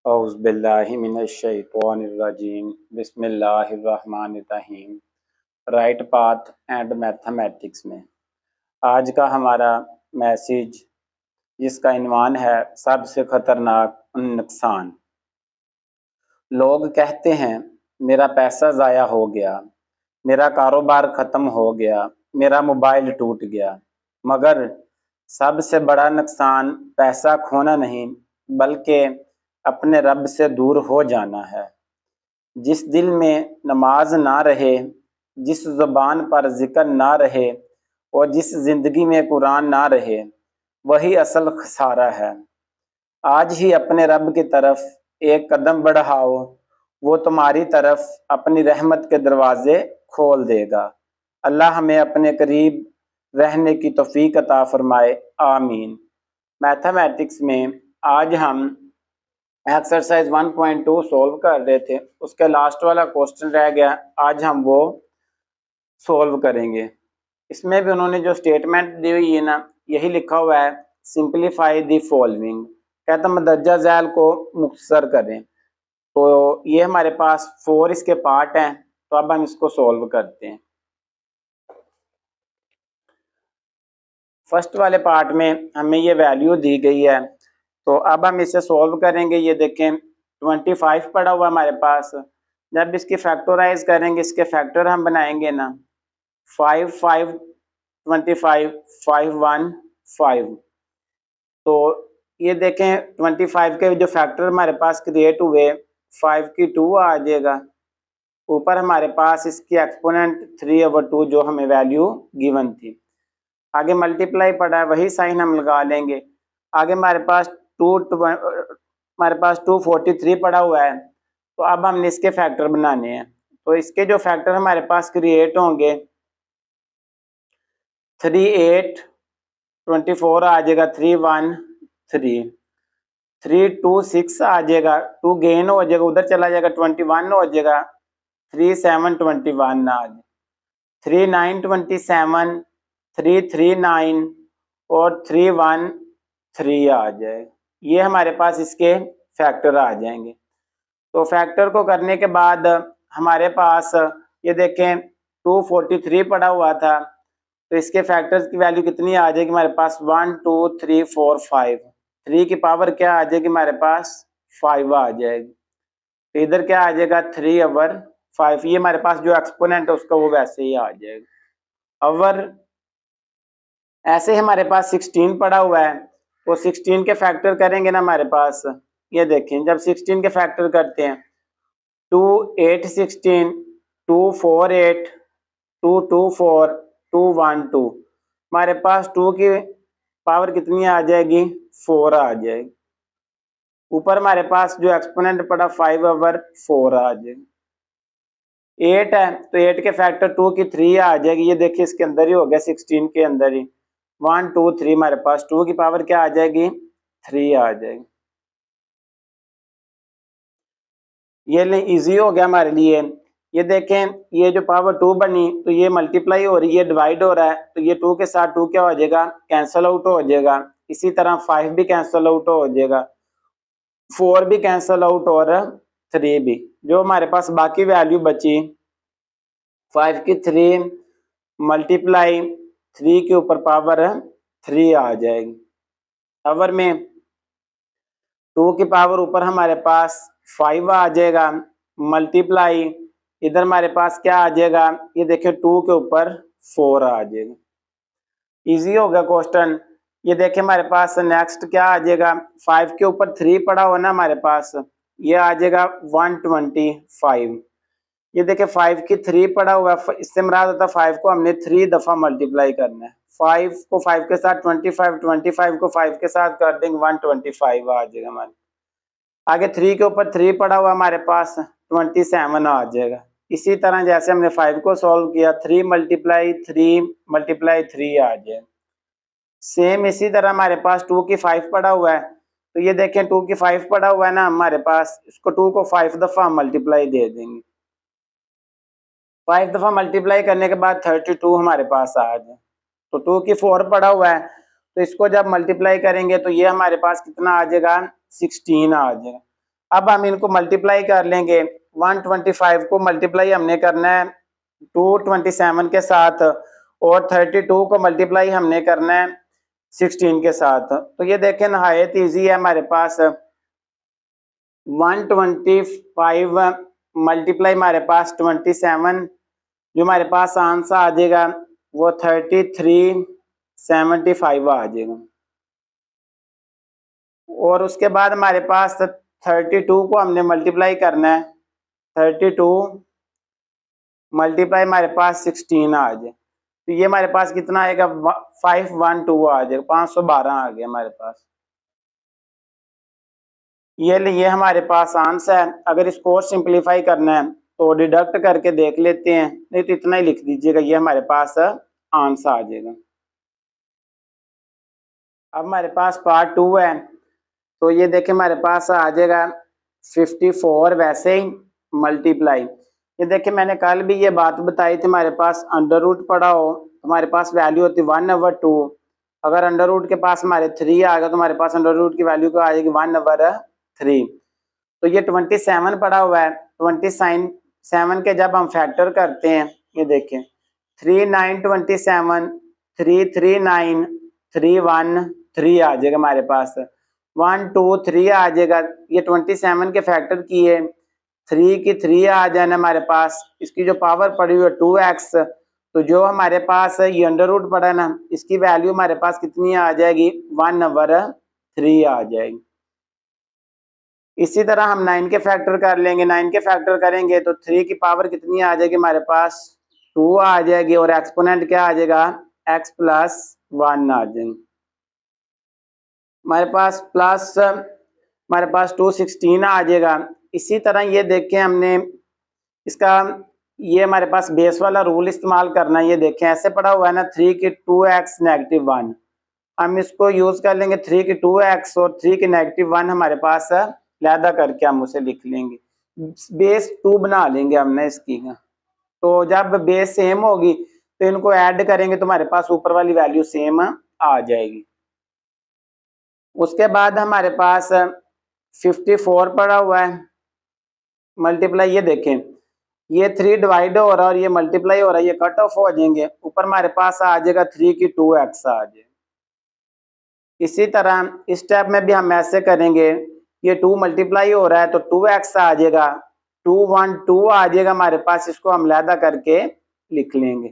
औज़ुबिल्लाहिमिनश्शैतानिर्रजीम बिस्मिल्लाहिर्रहमानिर्रहीम। Right path and mathematics में आज का हमारा मैसेज जिसका इन्वान है सबसे ख़तरनाक नुकसान। लोग कहते हैं मेरा पैसा ज़ाया हो गया, मेरा कारोबार ख़त्म हो गया, मेरा मोबाइल टूट गया, मगर सबसे बड़ा नुकसान पैसा खोना नहीं बल्कि अपने रब से दूर हो जाना है। जिस दिल में नमाज ना रहे, जिस ज़ुबान पर ज़िक्र ना रहे और जिस ज़िंदगी में कुरान ना रहे, वही असल खसारा है। आज ही अपने रब की तरफ एक कदम बढ़ाओ, वो तुम्हारी तरफ अपनी रहमत के दरवाज़े खोल देगा। अल्लाह हमें अपने करीब रहने की तौफीक अता फरमाए, आमीन। मैथमेटिक्स में आज हम एक्सरसाइज 1.2 सॉल्व कर रहे थे, उसका लास्ट वाला क्वेश्चन रह गया, आज हम वो सॉल्व करेंगे। इसमें भी उन्होंने जो स्टेटमेंट दी हुई है ना, यही लिखा हुआ है सिंप्लीफाई द फॉलोइंग, कहता मदरजा झैल को मुख्तसर करें। तो ये हमारे पास 4 इसके पार्ट हैं, तो अब हम इसको सॉल्व करते हैं। फर्स्ट वाले पार्ट में हमें ये वैल्यू दी गई है, तो अब हम इसे सॉल्व करेंगे। ये देखें 25 पड़ा हुआ हमारे पास, जब इसकी फैक्टराइज करेंगे, इसके फैक्टर हम बनाएंगे ना, 5 5 25 5 1 5। तो ये देखें 25 के जो फैक्टर हमारे पास क्रिएट हुए, 5 की 2 आ जाएगा, ऊपर हमारे पास इसकी एक्सपोनेंट 3/2 जो हमें वैल्यू गिवन थी। आगे मल्टीप्लाई पड़ा है, वही साइन हम लगा लेंगे। आगे हमारे पास 243 पड़ा हुआ है, तो अब हमने इसके फैक्टर बनाने हैं। तो इसके जो फैक्टर हमारे पास क्रिएट होंगे, 3 8 24 आ जाएगा, 3 1 3 3 2 6 आ जाएगा, 2 गेन हो जाएगा, उधर चला जाएगा, 21 हो जाएगा, 3 7 21 आ जाएगा, 3 9 27, 3 3 9 और 3 1 3 आ जाएगा। ये हमारे पास इसके फैक्टर आ जाएंगे। तो फैक्टर को करने के बाद हमारे पास ये देखें 243 पड़ा हुआ था, तो इसके फैक्टर्स की वैल्यू कितनी आ जाएगी हमारे पास, 1 2 3 4 5। 3 की पावर क्या आ जाएगी हमारे पास, 5 आ जाएगी। तो इधर क्या आ जाएगा, 3/5। ये हमारे पास जो एक्सपोनेंट है उसका वो वैसे ही आ जाएगा। अवर ऐसे ही हमारे पास 16 पड़ा हुआ है, तो 16 के फैक्टर करेंगे ना हमारे पास, ये देखें जब 16 के फैक्टर करते हैं, 2 8 16, 2 4 8, 2 2 4, 2 1 2, हमारे पास 2 की पावर कितनी आ जाएगी, 4 आ जाएगी। ऊपर हमारे पास जो एक्सपोनेंट पड़ा 5/4 आ जाएगी। 8 है, तो 8 के फैक्टर 2 की 3 आ जाएगी। ये देखिए इसके अंदर ही हो गया, 16 के अंदर ही 1 2 3, हमारे पास 2 की पावर क्या आ जाएगी, 3 आ जाएगी। ये इजी हो गया हमारे लिए। ये देखें ये जो पावर 2 बनी, तो ये मल्टीप्लाई हो रही है, डिवाइड हो रहा है, तो ये 2 के साथ 2 क्या हो जाएगा, कैंसल आउट हो जाएगा। इसी तरह 5 भी कैंसल आउट हो जाएगा, 4 भी कैंसल आउट और 3 भी। जो हमारे पास बाकी वैल्यू बची, 5 की 3 मल्टीप्लाई 3 के ऊपर पावर 3 आ जाएगी। अवर में 2 की पावर ऊपर हमारे पास 5 आ जाएगा, मल्टीप्लाई इधर हमारे पास क्या आ जाएगा, ये देखिए 2 के ऊपर 4 आ जाएगा। इजी हो गया क्वेश्चन। ये देखिए हमारे पास नेक्स्ट क्या आ जाएगा, 5 के ऊपर 3 पड़ा हुआ ना हमारे पास, ये आ जाएगा 125। ये देखिए 5 की 3 पड़ा हुआ है, इससे मुराद होता है 5 को हमने 3 दफा मल्टीप्लाई करना है। 5 को 5 के साथ 25, 25 को 5 के साथ कर देंगे, 125 आ जाएगा हमारे। आगे 3 के ऊपर 3 पड़ा हुआ हमारे पास, 27 आ जाएगा। इसी तरह जैसे हमने 5 को सॉल्व किया, 3 मल्टीप्लाई 3 आ जाएगा। सेम इसी तरह हमारे पास 2 की 5 पड़ा हुआ है, तो ये देखें 2 की 5 पड़ा हुआ है ना हमारे पास, इसको 2 को 5 दफा मल्टीप्लाई दे देंगे। 5 दफा मल्टीप्लाई करने के बाद 32 हमारे पास आ जाए। तो 2 की 4 पड़ा हुआ है, तो इसको जब मल्टीप्लाई करेंगे तो ये हमारे पास कितना आ जाएगा, 16 आ जाएगा। अब हम इनको मल्टीप्लाई कर लेंगे। 125 को मल्टीप्लाई हमने करना है 227 के साथ और 32 को मल्टीप्लाई हमने करना है 16 के साथ। तो ये देखें नहायत ईजी है हमारे पास। 125 मल्टीप्लाई हमारे पास 27, जो हमारे पास आंसर आ जाएगा वो 3375 आ जाएगा। और उसके बाद हमारे पास 32 को हमने मल्टीप्लाई करना है। 32 मल्टीप्लाई हमारे पास 16 आ जाए, तो ये हमारे पास कितना आएगा 512 आ जाएगा, 512 आ गया हमारे पास। ये हमारे पास आंसर है। अगर इसको और सिंप्लीफाई करना है तो डिडक्ट करके देख लेते हैं, नहीं तो इतना ही लिख दीजिएगा, ये हमारे पास आंसर आ जाएगा। अब हमारे पास पार्ट 2 है, तो ये देखें हमारे पास आ जाएगा 54 वैसे ही मल्टीप्लाई। ये देखें मैंने कल भी ये बात बताई थी, हमारे पास अंडर रूट पड़ा हो हमारे पास वैल्यू होती है 1/2। अगर अंडर रूट के पास हमारे 3 आ गया तो हमारे पास अंडर रूट की वैल्यू क्या आ जाएगी 1/3। तो ये 27 पड़ा हुआ है, 27 के जब हम फैक्टर करते हैं, ये देखें 3 9 27, 3 3 9 3 1 3 आ जाएगा हमारे पास, 1 2 3 आ जाएगा। ये 27 के फैक्टर की है, 3 की 3 आ जाना हमारे पास। इसकी जो पावर पड़ी हुई है 2x, तो जो हमारे पास ये अंडर रूट पड़ा है ना, इसकी वैल्यू हमारे पास कितनी आ जाएगी 1/3 आ जाएगी। इसी तरह हम 9 के फैक्टर कर लेंगे। 9 के फैक्टर करेंगे तो 3 की पावर कितनी आ जाएगी हमारे पास 2 आ जाएगी, और एक्सपोनेंट क्या आ जाएगा x + 1 आ जाएंगे हमारे पास, प्लस हमारे पास 216 आ जाएगा। इसी तरह ये देखें हमने इसका ये हमारे पास बेस वाला रूल इस्तेमाल करना है। ये देखें ऐसे पड़ा हुआ है ना 3 की 2x -1, हम इसको यूज कर लेंगे 3 की 2x और 3 की -1 हमारे पास लैदा करके हम उसे लिख लेंगे, बेस 2 बना लेंगे हमने इसकी। तो जब बेस सेम होगी तो इनको ऐड करेंगे तो हमारे पास ऊपर वाली वैल्यू सेम आ जाएगी। उसके बाद हमारे पास 54 पड़ा हुआ है मल्टीप्लाई। ये देखें ये 3 डिवाइड हो रहा है और ये मल्टीप्लाई हो रहा है, ये कट ऑफ हो जाएंगे, ऊपर हमारे पास आ जाएगा 3 की 2x आ जाएगा। इसी तरह इस स्टेप में भी हम ऐसे करेंगे, ये 2 मल्टीप्लाई हो रहा है तो 2x आ जाएगा, 2 1 2 आ जाएगा हमारे पास, इसको हम लैदा करके लिख लेंगे,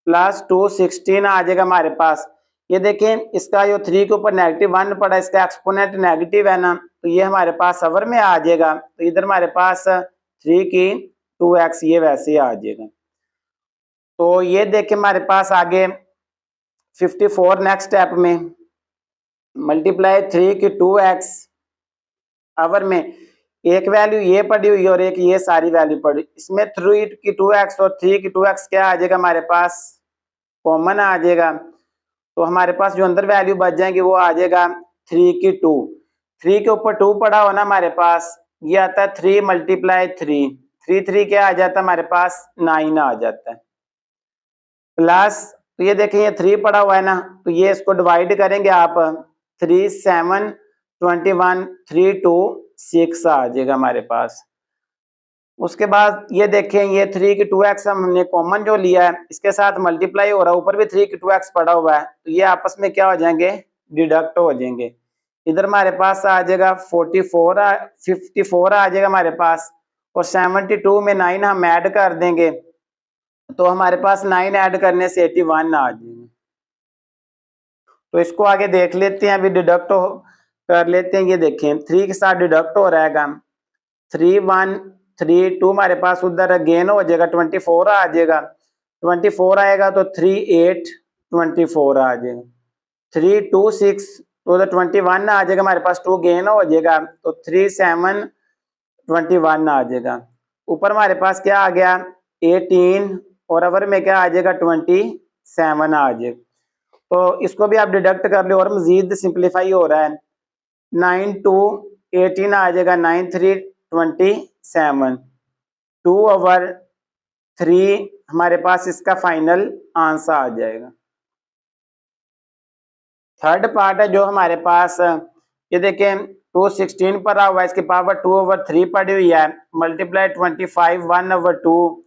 प्लस 216 आ जाएगा हमारे पास। ये देखें इसका जो 3 के ऊपर -1 पड़ा है, इसका एक्सपोनेंट नेगेटिव है ना, तो ये हमारे पास अवर में आ जाएगा, तो इधर हमारे पास 3 की 2x ये वैसे आ जाएगा। तो ये देखें हमारे पास आगे 54 नेक्स्ट स्टेप में मल्टीप्लाई 3 की 2x अवर में, एक वैल्यू ये पड़ी हुई और एक ये सारी वैल्यू पड़ी, इसमें 3 की 2x और 3 की 2x क्या आ जाएगा हमारे पास कॉमन आ जाएगा, तो हमारे पास जो अंदर वैल्यू बच जाएंगी वो आ जाएगा 3 की 2। 3 के ऊपर 2 पड़ा हो ना हमारे पास, ये आता है 3 × 3, 3 3 क्या आ जाता है हमारे पास 9 आ जाता है, प्लस तो ये देखें ये 3 पड़ा हुआ है ना, तो ये इसको डिवाइड करेंगे आप, 3 7 21 3 2 6 आ जाएगा हमारे पास। उसके बाद ये देखें ये 3 की 2x हमने कॉमन जो लिया है इसके साथ मल्टीप्लाई हो रहा है, ऊपर भी 3 की 2x पड़ा हुआ है, तो ये आपस में क्या हो जाएंगे डिडक्ट हो जाएंगे। इधर हमारे पास आ जाएगा 54 आ जाएगा हमारे पास, और 72 में 9 हम ऐड कर देंगे तो हमारे पास 9 ऐड करने से 81 आ जाएंगे। तो इसको आगे देख लेते हैं, अभी डिडक्ट कर लेते हैं। ये देखें 3 के साथ डिडक्ट हो रहेगा, 3 1 3 2 हमारे पास उधर गेन हो जाएगा, 24 आ जाएगा, 24 आएगा तो 3 8 24 आ जाएगा, 3 2 6 तो उधर 21 आ जाएगा हमारे पास, 2 गेन हो जाएगा तो 3 7 21 आ जाएगा। ऊपर हमारे पास क्या आ गया 18 और अवर में क्या आ जाएगा 27 आ जाएगा। तो इसको भी आप डिडक्ट कर लो और मजीद सिंप्लीफाई हो रहा है, 9 2 18 आ जाएगा, 9 3 27, 2 ओवर 3 हमारे पास इसका फाइनल आंसर आ जाएगा। थर्ड पार्ट है जो हमारे पास, ये देखें 216 पड़ा हुआ है, इसकी पावर 2/3 पड़ी हुई है, मल्टीप्लाई 25 1/2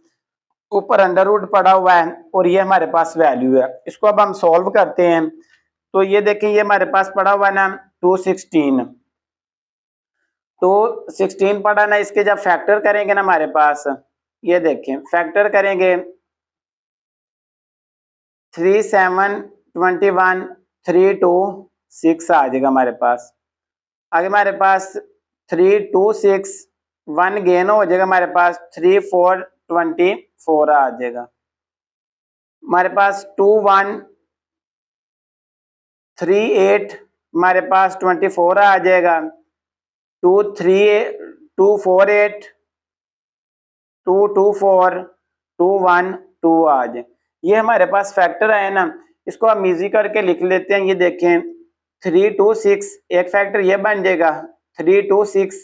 ऊपर अंडर रूट पड़ा हुआ है और ये हमारे पास वैल्यू है। इसको अब हम सॉल्व करते हैं। तो ये देखें, ये हमारे पास पड़ा हुआ है ना 216, तो 16 पड़ा ना, इसके जब फैक्टर करेंगे ना हमारे पास, ये देखें फैक्टर करेंगे 3 7 21 3 2 6 आ जाएगा हमारे पास। आगे हमारे पास 3 2 6 1 गेन हो जाएगा, हमारे पास 3 4 24 आ जाएगा। हमारे पास 2 1 3 8 हमारे पास 24 आ जाएगा। 2 3 2 4 8 2 2 4 2 1 2 आ जाए। ये हमारे पास फैक्टर आए ना, इसको हम इजी करके लिख लेते हैं। ये देखें 3 2 6, एक फैक्टर ये बन जाएगा 3 2 6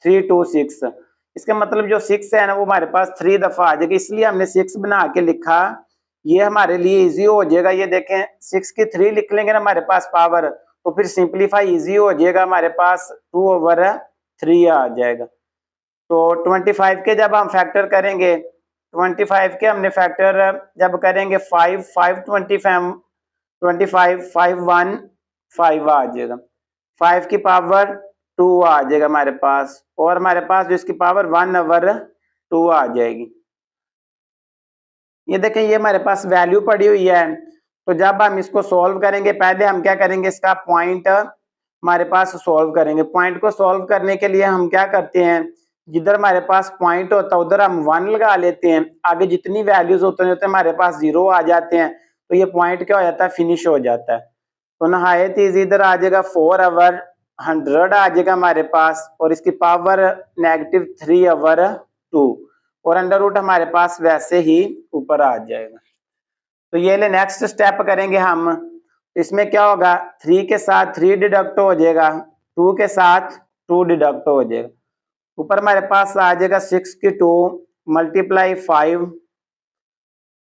3 2 6। इसका मतलब जो 6 है ना वो हमारे पास 3 दफा आ जाएगा, इसलिए हमने 6 बना के लिखा। ये हमारे लिए इजी हो जाएगा। ये देखें 6 की 3 लिख लेंगे ना हमारे पास पावर, तो फिर सिंप्लीफाई इजी हो जाएगा, हमारे पास 2/3 आ जाएगा। तो 25 के जब हम फैक्टर करेंगे, 25 के हमने फैक्टर जब करेंगे 5 5 25 25 5 1 5 आ जाएगा, 5 की पावर 2 आ जाएगा हमारे पास, और हमारे पास जो इसकी पावर 1/2 आ जाएगी। ये देखें ये हमारे पास वैल्यू पड़ी हुई है। तो जब हम इसको सॉल्व करेंगे, पहले हम क्या करेंगे, इसका पॉइंट हमारे पास सॉल्व करेंगे। पॉइंट को सॉल्व करने के लिए हम क्या करते हैं, जिधर हमारे पास पॉइंट होता है उधर हम 1 लगा लेते हैं, आगे जितनी वैल्यूज होते हैं हमारे पास 0 आ जाते हैं, तो ये पॉइंट क्या हो जाता है, फिनिश हो जाता है। तो नहायत इजी इधर आ जाएगा 4/100 आ जाएगा हमारे पास, और इसकी पावर -3/2, और अंडर रूट हमारे पास वैसे ही ऊपर आ जाएगा। तो ये ले नेक्स्ट स्टेप करेंगे हम। इसमें क्या होगा, 3 के साथ 3 डिडक्ट हो जाएगा, 2 के साथ 2 डिडक्ट हो जाएगा, ऊपर हमारे पास आ जाएगा 6 की 2 मल्टीप्लाई 5।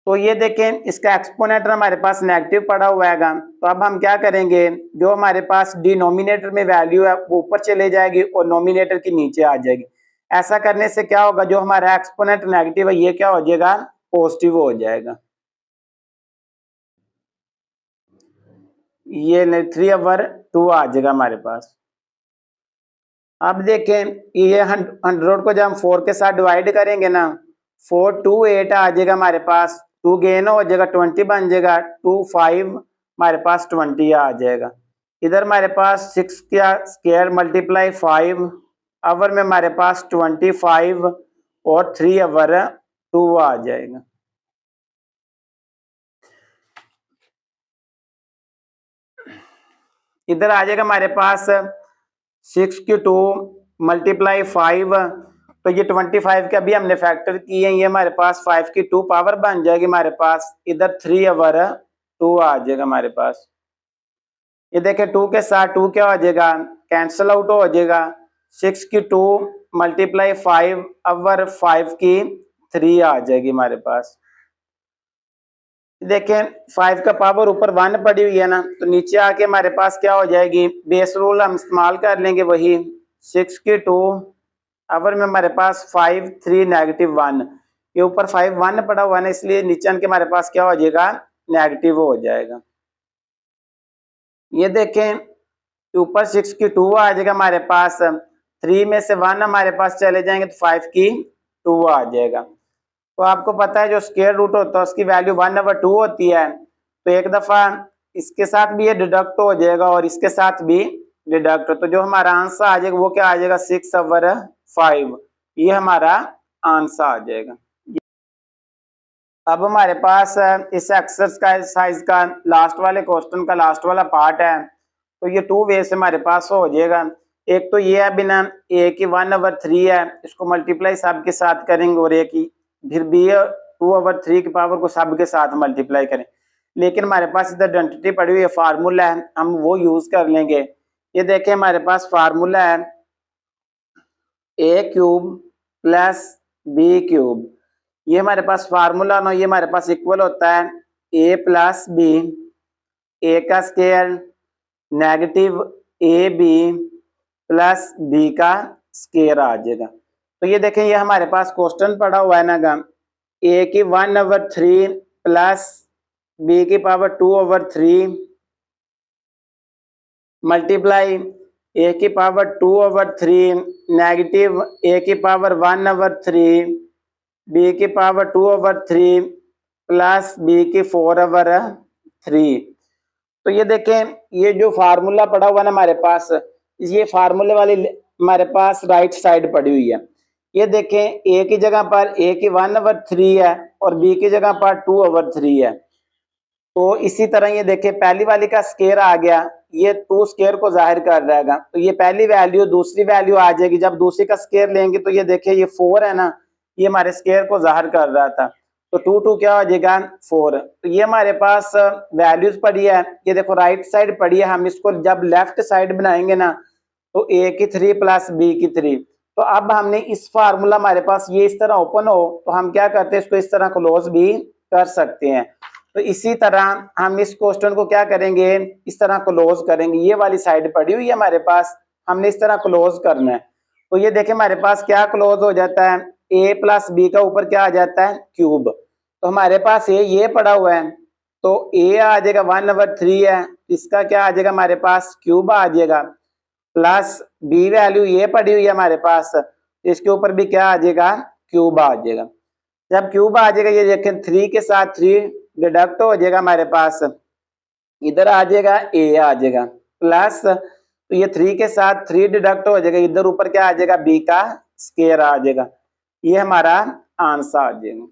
तो ये देखें इसका एक्सपोनेंटर हमारे पास नेगेटिव पड़ा हुआ है। तो अब हम क्या करेंगे, जो हमारे पास डिनोमिनेटर में वैल्यू है वो ऊपर चले जाएगी और नोमिनेटर की नीचे आ जाएगी। ऐसा करने से क्या होगा, जो हमारा एक्सपोनेंट नेगेटिव है ये क्या हो जाएगा, पॉजिटिव हो जाएगा। ये 3/2 आ जाएगा हमारे पास। अब देखें ये 100 को जब हम 4 के साथ डिवाइड करेंगे ना, 4 2 8 आ जाएगा हमारे पास, 2 गेन हो जाएगा 20 बन जाएगा, 2 5 हमारे पास 20 आ जाएगा। इधर हमारे पास 6 का स्क्वायर मल्टीप्लाई 5 अवर में हमारे पास 25 और 3/2 आ जाएगा। इधर आ जाएगा हमारे पास 6 की 2 मल्टीप्लाई 5, तो ये 25 के अभी हमने फैक्टर किए हैं, ये हमारे पास 5 की 2 पावर बन जाएगी हमारे पास, इधर 3/2 आ जाएगा हमारे पास। ये देखें 2 के साथ 2 क्या हो जाएगा, कैंसिल आउट हो जाएगा। 6 की 2 मल्टीप्लाई 5/5 की 3 आ जाएगी हमारे पास। देखें 5 का पावर ऊपर 1 पड़ी हुई है ना, तो नीचे आके हमारे पास क्या हो जाएगी, बेस रूल हम इस्तेमाल कर लेंगे वही। 6 की 2 अवर में हमारे पास 5 3 -1, ये ऊपर 5 1 पड़ा हुआ है ना, इसलिए नीचे के हमारे पास क्या हो जाएगा, नेगेटिव हो जाएगा। ये देखें ऊपर 6 की 2 आ जाएगा हमारे पास, 3 में से 1 हमारे पास चले जाएंगे तो 5 की 2 आ जाएगा। तो आपको पता है जो स्क्वायर रूट होता है उसकी वैल्यू 1/2 होती है, तो एक दफा इसके साथ भी ये डिडक्ट हो जाएगा और इसके साथ भी डिडक्ट, तो जो हमारा आंसर आ जाएगा वो क्या आ जाएगा, 6/5, ये हमारा आंसर आ जाएगा। अब हमारे पास इस एक्सरसाइज का लास्ट वाले क्वेश्चन का लास्ट वाला पार्ट है, तो ये 2 वे से हमारे पास हो जाएगा। एक तो ये है बिना a की 1/3 है, इसको मल्टीप्लाई सब के साथ करेंगे, और a की फिर b 2/3 की पावर को सब के साथ मल्टीप्लाई करें, लेकिन हमारे पास इधर आइडेंटिटी पड़ी हुई है, फार्मूला है, हम वो यूज कर लेंगे। ये देखें हमारे पास फार्मूला है a³ + b³, ये हमारे पास फार्मूला ना, ये हमारे पास इक्वल होता है a + b, a का स्क्वायर -ab प्लस बी का स्केयर आ जाएगा। तो ये देखें, ये हमारे पास क्वेश्चन पड़ा हुआ है ना गा, ए की 1/3 प्लस बी की पावर 2/3 मल्टीप्लाई ए की पावर 2/3 नेगेटिव ए की पावर 1/3 बी की पावर 2/3 प्लस बी की 4/3। तो ये देखें, ये जो फार्मूला पड़ा हुआ ना हमारे पास, ये फार्मूले वाली हमारे पास राइट साइड पड़ी हुई है। ये देखें, ए की जगह पर ए की 1/3 है और बी की जगह पर 2/3 है। तो इसी तरह ये देखें, पहली वाली का स्केयर आ गया, ये 2 स्केयर को जाहिर कर रहेगा। तो ये पहली वैल्यू दूसरी वैल्यू आ जाएगी। जब दूसरी का स्केयर लेंगे तो ये देखें, ये 4 है ना, ये हमारे स्केयर को जाहिर कर रहा था। तो 2 क्या हो जाएगा 4। तो ये हमारे पास वैल्यूज पड़ी है। ये देखो राइट साइड पड़ी है, हम इसको जब लेफ्ट साइड बनाएंगे ना तो ए की 3 प्लस बी की 3। तो अब हमने इस फार्मूला हमारे पास ये इस तरह ओपन हो तो हम क्या करते हैं, इसको इस तरह क्लोज भी कर सकते हैं। तो इसी तरह हम इस क्वेश्चन को क्या करेंगे, इस तरह क्लोज करेंगे। ये वाली साइड पड़ी हुई है हमारे पास, हमने इस तरह क्लोज करना है। तो ये देखें हमारे पास क्या क्लोज हो जाता है, ए प्लस बी का ऊपर क्या आ जाता है क्यूब। तो हमारे पास ये पड़ा हुआ है, तो ए आ जाएगा 1/3 है, इसका क्या आ जाएगा हमारे पास क्यूब आ जाएगा, प्लस बी वैल्यू ये पड़ी हुई है हमारे पास, इसके ऊपर भी क्या आ जाएगा क्यूब आ जाएगा। जब क्यूब आ जाएगा, ये देखें 3 के साथ 3 डिडक्ट हो जाएगा हमारे पास, इधर आ जाएगा ए आ जाएगा, प्लस तो ये 3 के साथ 3 डिडक्ट हो जाएगा, इधर ऊपर क्या आ जाएगा बी का स्केयर आ जाएगा। ये हमारा आंसर आ जाएगा।